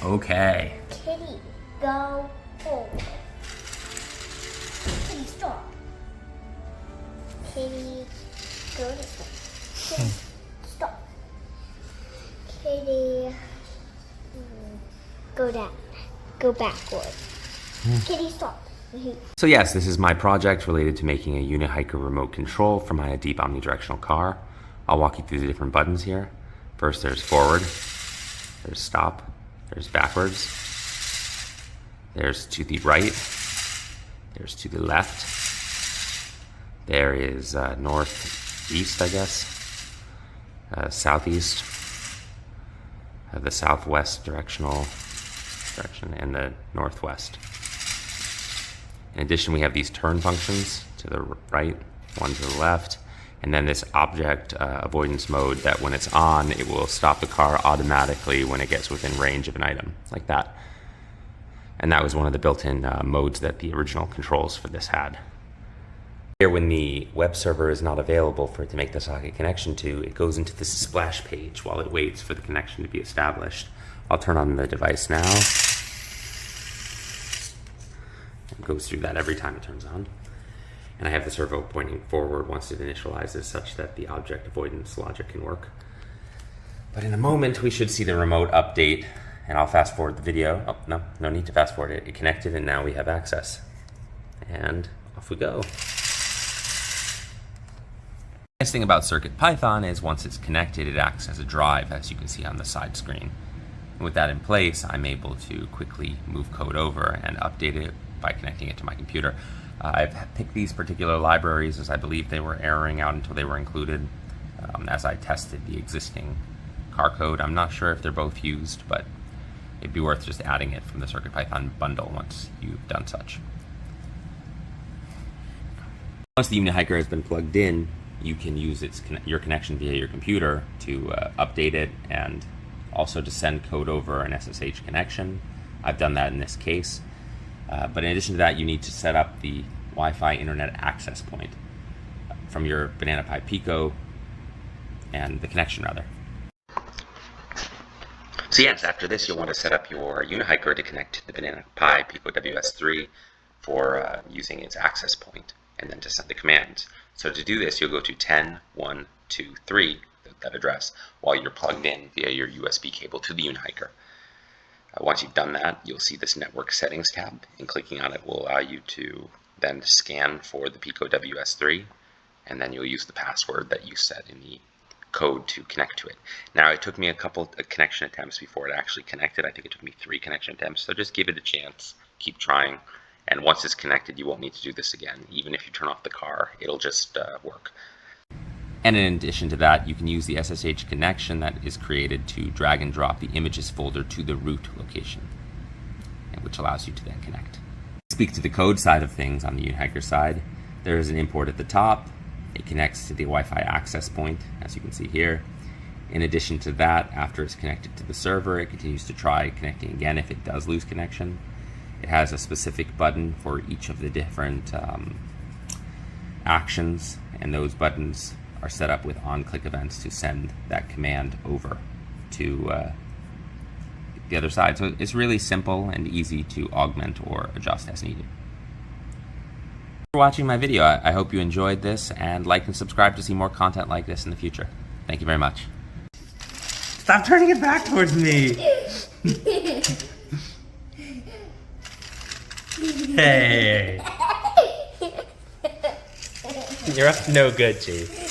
Okay. Kitty, go forward. Kitty, stop. Kitty, go this way. Kitty, stop. Kitty, go down. Go backward. Kitty, stop. So yes, this is my project related to making a Unihiker remote control for my Adeept Omnidirectional car. I'll walk you through the different buttons here. First there's forward, there's stop, there's backwards, there's to the right, there's to the left, there is northeast, I guess, southeast, the southwest direction, and the northwest. In addition, we have these turn functions to the right, one to the left, and then this object avoidance mode that when it's on, it will stop the car automatically when it gets within range of an item, like that. And that was one of the built-in modes that the original controls for this had. Here, when the web server is not available for it to make the socket connection to, it goes into this splash page while it waits for the connection to be established. I'll turn on the device now. It goes through that every time it turns on. And I have the servo pointing forward once it initializes such that the object avoidance logic can work. But in a moment, we should see the remote update, and I'll fast forward the video. Oh, no need to fast forward it. It connected, and now we have access. And off we go. The nice thing about CircuitPython is once it's connected, it acts as a drive, as you can see on the side screen. And with that in place, I'm able to quickly move code over and update it by connecting it to my computer. I've picked these particular libraries as I believe they were erroring out until they were included as I tested the existing car code. I'm not sure if they're both used, but it'd be worth just adding it from the CircuitPython bundle once you've done such. Once the Unihiker has been plugged in, you can use your connection via your computer to update it and also to send code over an SSH connection. I've done that in this case. But in addition to that, you need to set up the Wi-Fi internet access point from your Banana Pi Pico and the connection rather. So yes, after this you'll want to set up your Unihiker to connect to the Banana Pi Pico WS3 for using its access point and then to send the commands. So to do this, you'll go to 10.1.2.3, that address, while you're plugged in via your USB cable to the Unihiker. Once you've done that, you'll see this Network Settings tab, and clicking on it will allow you to then scan for the Pico WS3, and then you'll use the password that you set in the code to connect to it. Now, it took me a couple of connection attempts before it actually connected. I think it took me 3 connection attempts, so just give it a chance, keep trying, and once it's connected, you won't need to do this again. Even if you turn off the car, it'll just work. And in addition to that, you can use the SSH connection that is created to drag and drop the images folder to the root location, which allows you to then connect. To speak to the code side of things on the Unihiker side, there is an import at the top. It connects to the Wi-Fi access point, as you can see here. In addition to that, after it's connected to the server, it continues to try connecting again if it does lose connection. It has a specific button for each of the different actions, and those buttons are set up with on-click events to send that command over to the other side. So it's really simple and easy to augment or adjust as needed. Thanks for watching my video. I hope you enjoyed this, and like and subscribe to see more content like this in the future. Thank you very much. Stop turning it back towards me! Hey! You're up to no good, Chief.